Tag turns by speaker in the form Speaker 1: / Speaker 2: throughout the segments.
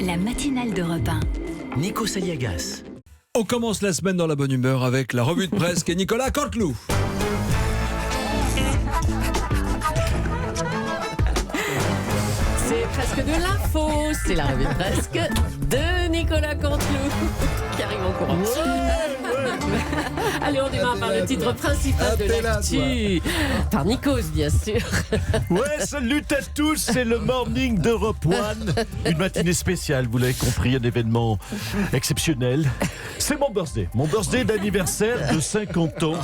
Speaker 1: La matinale d'Europe 1.
Speaker 2: Nikos Aliagas.
Speaker 3: On commence la semaine dans la bonne humeur avec la revue de presse et Nicolas Canteloup.
Speaker 4: C'est presque de l'info, c'est la revue de presse de Nicolas Canteloup qui arrive en courant. Allez, on démarre par le titre principal de l'actu. Par Nikos, bien sûr.
Speaker 5: Ouais, salut à tous, c'est le morning d'Europe 1. Une matinée spéciale, vous l'avez compris, un événement exceptionnel. C'est mon birthday d'anniversaire de 50 ans.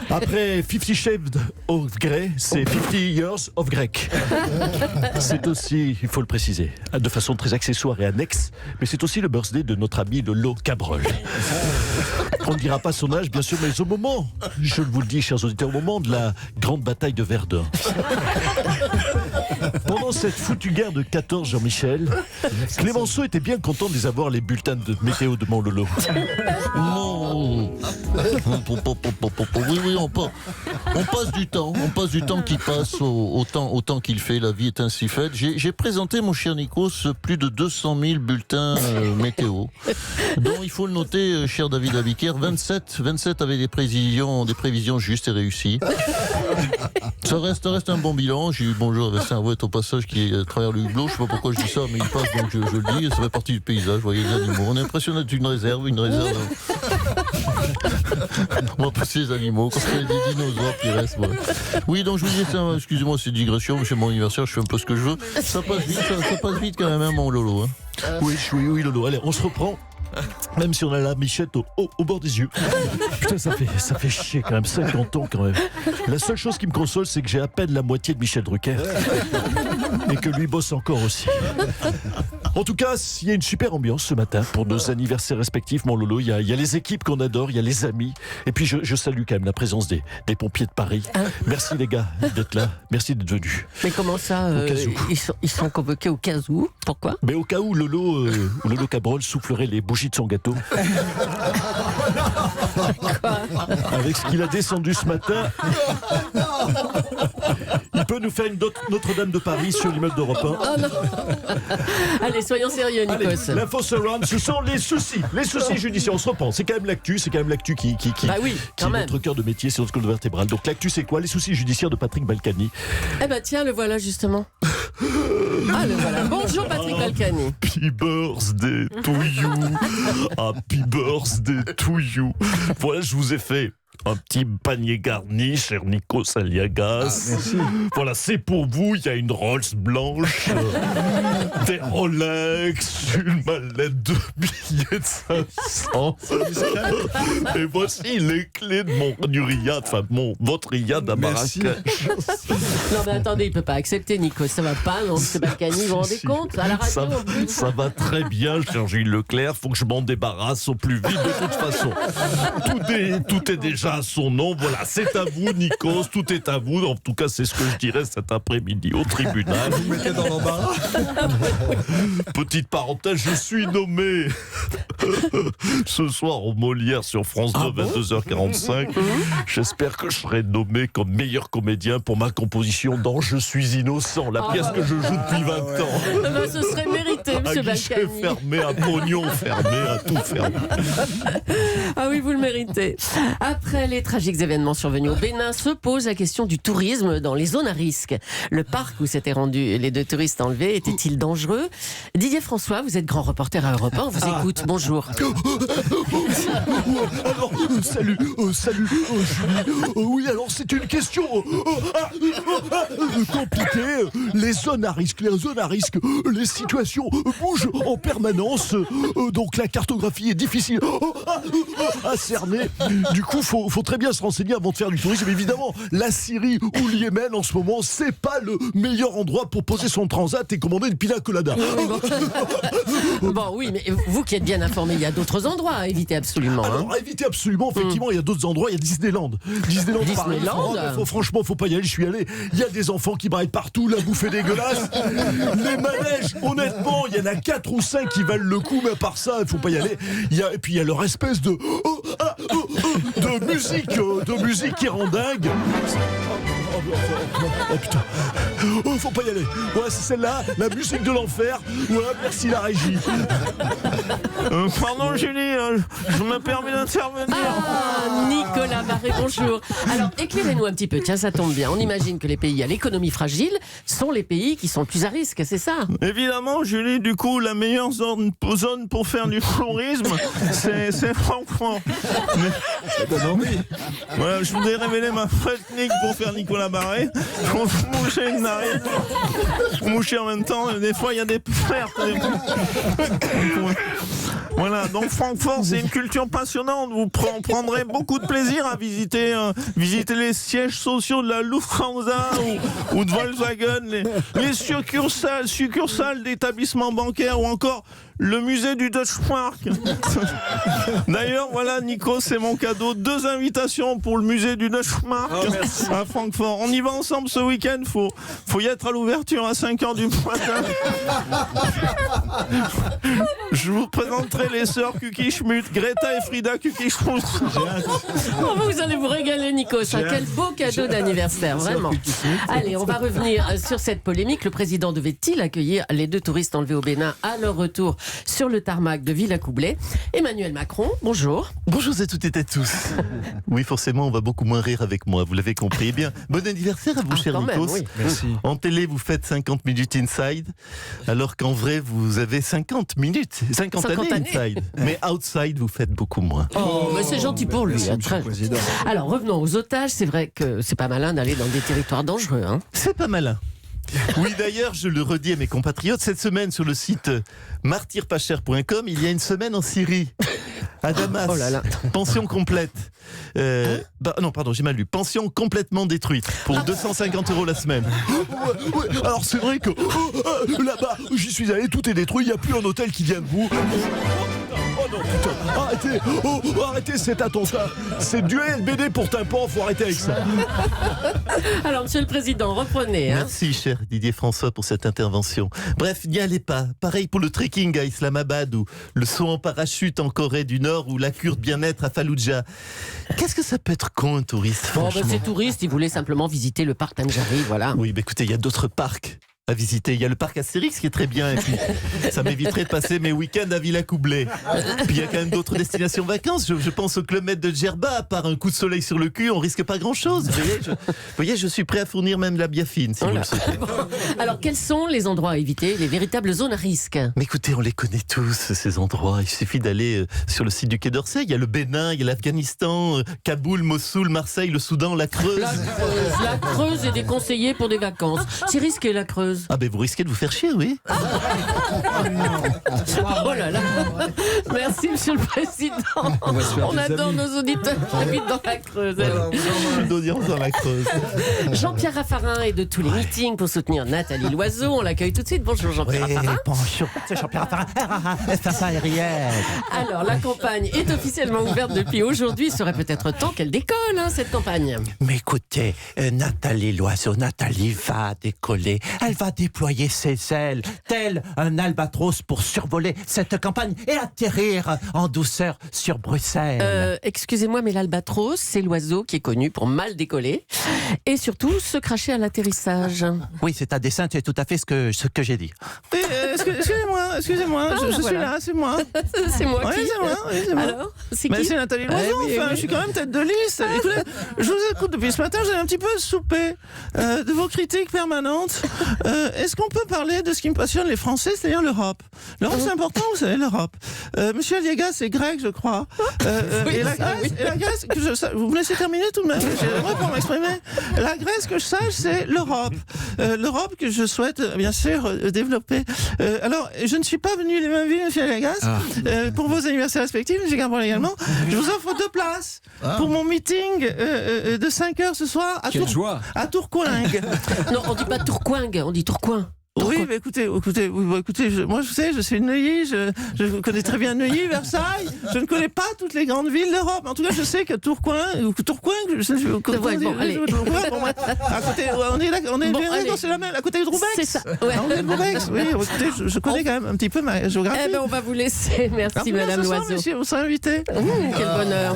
Speaker 5: Après 50 Shades of Grey, c'est 50 Years of Grec. C'est aussi, il faut le préciser, de façon très accessoire et annexe, mais c'est aussi le birthday de notre ami Lolo Cabrol. On ne dira pas son âge, bien sûr, mais au moment, je vous le dis, chers auditeurs, au moment de la grande bataille de Verdun. Pendant cette foutue guerre de 14, Jean-Michel, Clémenceau était bien content de les avoir, les bulletins de météo de mon Lolo.
Speaker 6: Non. Oui, on passe du temps qui passe au temps qu'il fait, la vie est ainsi faite. J'ai présenté, mon cher Nikos, plus de 200 000 bulletins météo, dont il faut le noter, cher David Abiker, 27 avaient des prévisions justes et réussies. Ça reste un bon bilan. J'ai eu bonjour à Vincent Vouette au passage qui est à travers le hublot. Je sais pas pourquoi je dis ça, mais il passe, donc je le dis. Ça fait partie du paysage. Vous voyez les animaux. On a l'impression d'être une réserve. On va passer les animaux. Quand il y a des dinosaures qui restent. Voilà. Oui, donc je vous disais, excusez-moi, c'est une digression. C'est mon anniversaire, je fais un peu ce que je veux. Ça passe vite quand même, hein, mon Lolo. Hein.
Speaker 5: Oui, Lolo. Allez, on se reprend. Même si on a la michette au bord des yeux. Putain, ça fait chier quand même, 50 ans quand même. La seule chose qui me console, c'est que j'ai à peine la moitié de Michel Drucker. Et que lui bosse encore aussi. En tout cas, il y a une super ambiance ce matin pour nos anniversaires respectifs, mon Lolo. Il y a les équipes qu'on adore, il y a les amis. Et puis je salue quand même la présence des pompiers de Paris. Merci les gars d'être là. Merci d'être venus.
Speaker 4: Mais comment ça ils sont convoqués au cas où? Pourquoi?
Speaker 5: Mais au cas où Lolo Cabrol soufflerait les bougies de son gâteau. Avec ce qu'il a descendu ce matin, il peut nous faire une Notre-Dame de Paris sur l'immeuble d'Europe 1.
Speaker 4: Oh non. Allez, soyons sérieux, Nikos.
Speaker 5: L'info surround, ce sont les soucis judiciaires. On se reprend. C'est quand même l'actu qui est notre cœur de métier, c'est notre colonne vertébrale. Donc l'actu, c'est quoi? Les soucis judiciaires de Patrick Balkany.
Speaker 4: Eh ben tiens, le voilà justement. Le voilà. Bonjour Patrick Balkany.
Speaker 5: Happy birthday to you. Happy birthday to you. Voilà, je vous ai fait un petit panier garni, cher Nikos Aliagas.
Speaker 3: Merci.
Speaker 5: Voilà, c'est pour vous. Il y a une Rolls blanche, des Rolex, une mallette de billets de 500. Et voici les clés de votre riad à Marrakech.
Speaker 4: Non mais attendez, il peut pas accepter, Nikos. Ça va pas, non, c'est Balkany, vous vous rendez compte? À la radio, en plus.
Speaker 5: Ça va très bien, cher Gilles Leclerc. Faut que je m'en débarrasse au plus vite. De toute façon, tout est déjà à son nom. Voilà, c'est à vous, Nikos. Tout est à vous. En tout cas, c'est ce que je dirais cet après-midi au tribunal.
Speaker 3: Vous mettez dans l'embarras.
Speaker 5: Petite parenthèse, je suis nommé ce soir au Molière sur France 2, 22h45. J'espère que je serai nommé comme meilleur comédien pour ma composition dans Je suis innocent, la pièce que je joue depuis 20 ans.
Speaker 4: Ce serait mérité, monsieur
Speaker 5: Balkany. À guichet fermé, à pognon fermé, à tout fermé.
Speaker 4: Ah oui, vous le méritez. Après les tragiques événements survenus au Bénin, se pose la question du tourisme dans les zones à risque. Le parc où s'étaient rendus les 2 touristes enlevés était-il dangereux? Didier François, vous êtes grand reporter à Europe 1, on vous écoute. Bonjour.
Speaker 5: Alors, salut, Julie. Oui, alors c'est une question compliquée. Les zones à risque, les situations bougent en permanence. Donc la cartographie est difficile à cerner. Du coup, faut très bien se renseigner avant de faire du tourisme. Évidemment, la Syrie ou le Yémen en ce moment, c'est pas le meilleur endroit pour poser son transat et commander une pina colada.
Speaker 4: Bon, oui, mais vous qui êtes bien informé, il y a d'autres endroits à éviter absolument.
Speaker 5: Alors, à éviter absolument, effectivement, il y a d'autres endroits. Il y a Disneyland. Franchement, faut pas y aller, je suis allé. Il y a des enfants qui braillent partout, la bouffe est dégueulasse. Les manèges, honnêtement, il y en a 4 ou 5 qui valent le coup, mais à part ça, il faut pas y aller. Et puis il y a leur espèce de musique qui rend dingue. Oh putain. Oh, faut pas y aller. Ouais, c'est celle-là, la musique de l'enfer. Ouais, merci la régie.
Speaker 1: Pardon Julie, je me permets d'intervenir.
Speaker 4: Ah, Nicolas Barré, bonjour. Alors, éclairez-nous un petit peu. Tiens, ça tombe bien. On imagine que les pays à l'économie fragile sont les pays qui sont le plus à risque, c'est ça?
Speaker 1: Évidemment Julie, du coup la meilleure zone pour faire du tourisme, c'est Francfort. Voilà, je voudrais révéler ma technique pour faire Nicolas Barré. Faut moucher une narine. Faut moucher en même temps, des fois il y a des pertes. Voilà, donc Francfort, c'est une culture passionnante. Vous prendrez beaucoup de plaisir à visiter les sièges sociaux de la Lufthansa ou de Volkswagen, les succursales d'établissements bancaires ou encore le musée du Deutsche Park. D'ailleurs, voilà, Nico, c'est mon cadeau. 2 invitations pour le musée du Deutsche Park à Francfort. On y va ensemble ce week-end. Faut y être à l'ouverture à 5h du matin. Je vous présenterai les sœurs Kuki-Schmutt, Greta et Frida Kuki-Schmutt.
Speaker 4: Oh, vous allez vous régaler, Nico. Quel beau cadeau d'anniversaire, vraiment. Allez, on va revenir sur cette polémique. Le président devait-il accueillir les 2 touristes enlevés au Bénin à leur retour sur le tarmac de Villacoublay? Emmanuel Macron, bonjour.
Speaker 6: Bonjour à toutes et à tous. Oui, forcément, on va beaucoup moins rire avec moi, vous l'avez compris. Eh bien, bon anniversaire à vous, cher
Speaker 4: quand même,
Speaker 6: Nikos.
Speaker 4: oui.
Speaker 3: Merci.
Speaker 6: En télé, vous faites 50 minutes inside, alors qu'en vrai, vous avez 50 années inside. Mais outside, vous faites beaucoup moins.
Speaker 4: Oh, mais c'est gentil pour lui.
Speaker 3: Merci,
Speaker 4: hein,
Speaker 3: Monsieur le Président.
Speaker 4: Alors, revenons aux otages. C'est vrai que c'est pas malin d'aller dans des territoires dangereux. Hein.
Speaker 6: C'est pas malin. Oui, d'ailleurs, je le redis à mes compatriotes, cette semaine sur le site martyrpacher.com, il y a une semaine en Syrie, à Damas.
Speaker 4: Oh là là.
Speaker 6: Pension complète. Non, pardon, j'ai mal lu. Pension complètement détruite pour 250 € la semaine.
Speaker 5: Ouais, alors c'est vrai que là-bas, j'y suis allé, tout est détruit, il n'y a plus un hôtel qui vient debout. Oh non, putain, arrêtez, arrêtez cet attentat. C'est du LBD pour tympan, faut arrêter avec ça.
Speaker 4: Alors, Monsieur le Président, reprenez. Hein.
Speaker 6: Merci, cher Didier François, pour cette intervention. Bref, n'y allez pas. Pareil pour le trekking à Islamabad, ou le saut en parachute en Corée du Nord, ou la cure de bien-être à Fallujah. Qu'est-ce que ça peut être con, un touriste,
Speaker 4: Bon,
Speaker 6: franchement.
Speaker 4: ces touristes, ils voulaient simplement visiter le parc Tanjari, voilà.
Speaker 6: Oui, bah écoutez, il y a d'autres parcs à visiter. Il y a le parc Astérix qui est très bien, et puis ça m'éviterait de passer mes week-ends à Villacoublay. Puis il y a quand même d'autres destinations vacances. Je pense au Club Med de Djerba. À part un coup de soleil sur le cul, on risque pas grand-chose. Vous voyez, je suis prêt à fournir même la biafine, si vous le souhaitez.
Speaker 4: Bon. Alors, quels sont les endroits à éviter, les véritables zones à risque?
Speaker 6: Mais écoutez, on les connaît tous, ces endroits. Il suffit d'aller sur le site du Quai d'Orsay. Il y a le Bénin, il y a l'Afghanistan, Kaboul, Mossoul, Marseille, le Soudan, la Creuse.
Speaker 4: La Creuse est déconseillée pour des vacances. C'est risqué, la Creuse.
Speaker 6: Ah ben vous risquez de vous faire chier, oui.
Speaker 4: Oh là là. Merci, Monsieur le Président.
Speaker 3: va se faire
Speaker 4: On
Speaker 3: des
Speaker 4: adore
Speaker 3: amis.
Speaker 4: nos auditeurs qui habitent dans la Creuse.
Speaker 6: Plus d'audience dans la Creuse.
Speaker 4: Jean-Pierre Raffarin est de tous les meetings pour soutenir Nathalie Loiseau. On l'accueille tout de suite. Bonjour Jean-Pierre Raffarin.
Speaker 7: Bonjour, c'est Jean-Pierre Raffarin. Face aérienne.
Speaker 4: Alors, la campagne est officiellement ouverte depuis aujourd'hui. Il serait peut-être temps qu'elle décolle, hein, cette campagne.
Speaker 7: Mais écoutez, Nathalie Loiseau, Nathalie va décoller. Elle va déployer ses ailes, tel un albatros pour survoler cette campagne et atterrir en douceur sur Bruxelles.
Speaker 4: Excusez-moi, mais l'albatros, c'est l'oiseau qui est connu pour mal décoller et surtout se cracher à l'atterrissage.
Speaker 7: Oui, c'est à dessein, c'est tout à fait ce que j'ai dit.
Speaker 1: Oui, excusez-moi, je suis
Speaker 4: voilà.
Speaker 1: là, c'est moi.
Speaker 4: C'est moi
Speaker 1: Oui,
Speaker 4: qui...
Speaker 1: c'est moi.
Speaker 4: Alors, c'est
Speaker 1: Mais
Speaker 4: qui
Speaker 1: c'est Nathalie Loiseau,
Speaker 4: oui,
Speaker 1: enfin,
Speaker 4: oui.
Speaker 1: je suis quand même tête de liste. Écoutez, je vous écoute depuis ce matin, j'ai un petit peu soupé de vos critiques permanentes. Est-ce qu'on peut parler de ce qui me passionne les Français, c'est-à-dire l'Europe? L'Europe, c'est important, vous savez, l'Europe. Monsieur Aliegas, c'est grec, je crois.
Speaker 4: Oui,
Speaker 1: Et la Grèce, vous me laissez terminer tout de même, j'aimerais pour m'exprimer. La Grèce, que je sache, c'est l'Europe. L'Europe que je souhaite, bien sûr, développer. Alors, je ne suis pas venu les mêmes villes, monsieur Aliegas, pour vos anniversaires respectifs, monsieur Gabron également. Je vous offre 2 places pour mon meeting de 5h ce soir
Speaker 3: Quelle joie.
Speaker 1: à Tourcoing.
Speaker 4: Non, on dit pas Tourcoing, on dit Tourcoing.
Speaker 1: Oui, mais écoutez, moi je suis de Neuilly, je connais très bien Neuilly, Versailles, je ne connais pas toutes les grandes villes d'Europe. En tout cas, je sais que Tourcoing, à côté, on est
Speaker 4: allez.
Speaker 1: c'est la même, à côté de Roubaix.
Speaker 4: C'est ça. Ouais.
Speaker 1: On est de Roubaix, oui, écoutez, je connais quand même un petit peu ma géographie.
Speaker 4: Eh ben, on va vous laisser. Merci, Madame Loiseau.
Speaker 1: Monsieur, vous serez invité.
Speaker 4: Quel bonheur.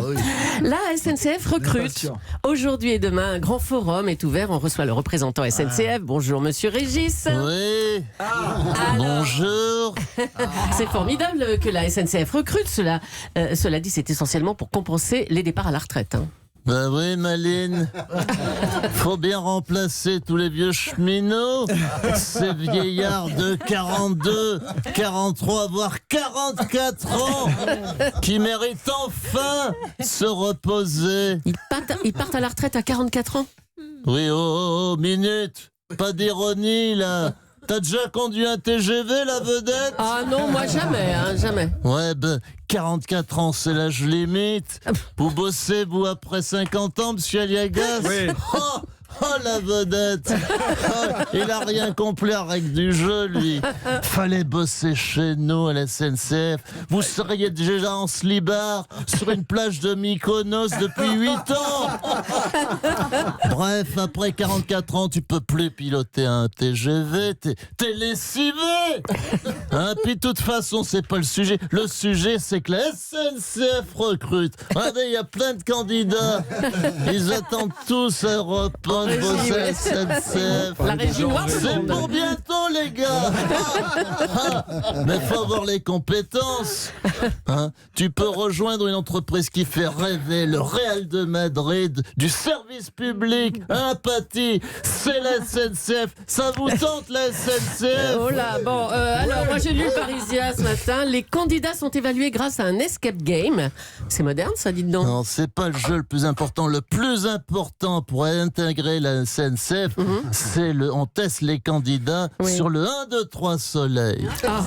Speaker 4: La SNCF recrute. Aujourd'hui et demain, un grand forum est ouvert. On reçoit le représentant SNCF. Bonjour, Monsieur Régis.
Speaker 6: Oui.
Speaker 4: Alors,
Speaker 6: Bonjour.
Speaker 4: c'est formidable que la SNCF recrute. Cela dit, c'est essentiellement pour compenser les départs à la retraite. Hein.
Speaker 6: Ben oui, Maline. Faut bien remplacer tous les vieux cheminots, ces vieillards de 42, 43, voire 44 ans, qui méritent enfin se reposer.
Speaker 4: Ils partent à la retraite à 44 ans.
Speaker 6: Oui, oh, minute. Pas d'ironie, là. T'as déjà conduit un TGV, la vedette?
Speaker 4: Ah non, moi jamais, hein, jamais.
Speaker 6: Ouais, ben, 44 ans, c'est l'âge limite. Vous bossez, vous, après 50 ans, monsieur Aliagas?
Speaker 3: Oui.
Speaker 6: Oh, la vedette. Il a rien compris à la règle du jeu, lui. Fallait bosser chez nous, à la SNCF. Vous seriez déjà en slibard sur une plage de Mykonos depuis 8 ans. Bref, après 44 ans, tu peux plus piloter un TGV. T'es lessivé. Hein, puis de toute façon, c'est pas le sujet. Le sujet, c'est que la SNCF recrute. Regardez, il y a plein de candidats. Ils attendent tous à reprendre bosser à la SNCF.
Speaker 4: La régie noire,
Speaker 6: C'est pour bientôt, les gars. Mais faut avoir les compétences. Hein, tu peux rejoindre une entreprise qui fait rêver, le Real de Madrid, du service public, empathie. C'est la SNCF. Ça vous tente, la SNCF?
Speaker 4: Oh là, bon, alors moi j'ai lu le Parisien ce matin. Les candidats sont évalués grâce à un escape game. C'est moderne, ça, dites donc.
Speaker 6: Non, c'est pas le jeu le plus important. Le plus important pour intégrer la SNCF, c'est on teste les candidats sur le 1, 2, 3 soleil.
Speaker 4: Ah,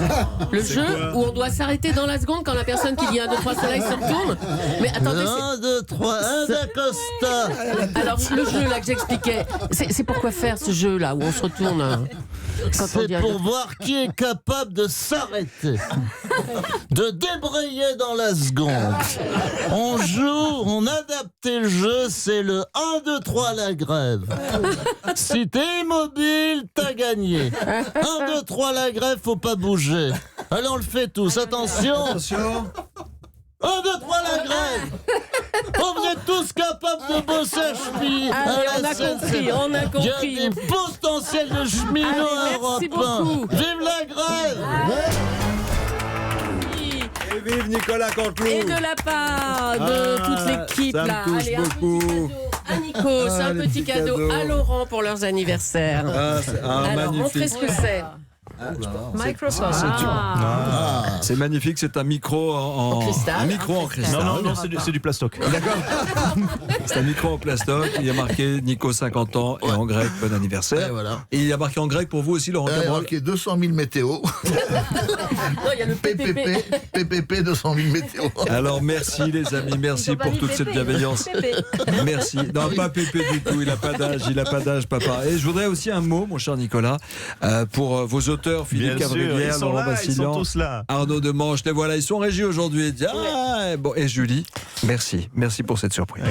Speaker 4: le jeu où on doit s'arrêter dans la seconde quand la personne qui dit 1, 2, 3 soleil se retourne. Mais attendez,
Speaker 6: 1, 2, 3, 1 d'Acosta.
Speaker 4: alors le jeu là que j'expliquais, c'est pourquoi faire ce jeu là où on se retourne quand on
Speaker 6: C'est
Speaker 4: dit un,
Speaker 6: pour
Speaker 4: deux,
Speaker 6: voir qui est capable de s'arrêter, de débrayer dans la seconde. On joue, on adapte le jeu, c'est le 1, 2, 3 la grève. Si t'es immobile, t'as gagné. 1, 2, 3 la grève, faut pas bouger. Allez, on le fait tous, attention. 1, 2, 3 la grève. Oh, vous êtes tous capables de bosser à cheminots.
Speaker 4: Allez, on a compris, on a compris.
Speaker 6: Il y a des potentiels de cheminots
Speaker 4: Allez,
Speaker 6: à Europe
Speaker 4: merci beaucoup.
Speaker 6: 1. Vive la grève.
Speaker 3: Et vive Nicolas Canteloup.
Speaker 4: Et de la part de toute l'équipe
Speaker 3: ça me
Speaker 4: là,
Speaker 3: touche
Speaker 4: allez, un
Speaker 3: beaucoup.
Speaker 4: petit cadeau à Nikos, un
Speaker 3: les
Speaker 4: petit
Speaker 3: petits
Speaker 4: cadeau
Speaker 3: cadeaux.
Speaker 4: à Laurent pour leurs anniversaires. Alors, montrez
Speaker 3: magnifique.
Speaker 4: ce que c'est.
Speaker 8: Microphone.
Speaker 3: C'est magnifique, c'est un micro
Speaker 4: En cristal.
Speaker 3: Un micro en cristal.
Speaker 5: Non, c'est du plastoc.
Speaker 3: C'est un micro en plastoc. Il y a marqué Nico 50 ans et en grec bon anniversaire.
Speaker 6: Et voilà.
Speaker 3: Et il y a marqué en grec pour vous aussi, Laurent Cabrol.
Speaker 9: Ok, 200 000 météo.
Speaker 4: Non, il y a le PPP.
Speaker 9: PPP 200 000 météo.
Speaker 3: Alors merci les amis, merci pour toute cette bienveillance. Merci. Non, pas Pépé du tout, il n'a pas d'âge, papa. Et je voudrais aussi un mot, mon cher Nicolas, pour vos auteurs, Philippe
Speaker 1: Bien sûr,
Speaker 3: Cavrivière,
Speaker 1: ils sont
Speaker 3: Laurent
Speaker 1: là, ils sont
Speaker 3: Bassilian,
Speaker 1: tous là.
Speaker 3: Arnaud Demange, les voilà, ils sont régis aujourd'hui. Bon, et Julie, merci pour cette surprise.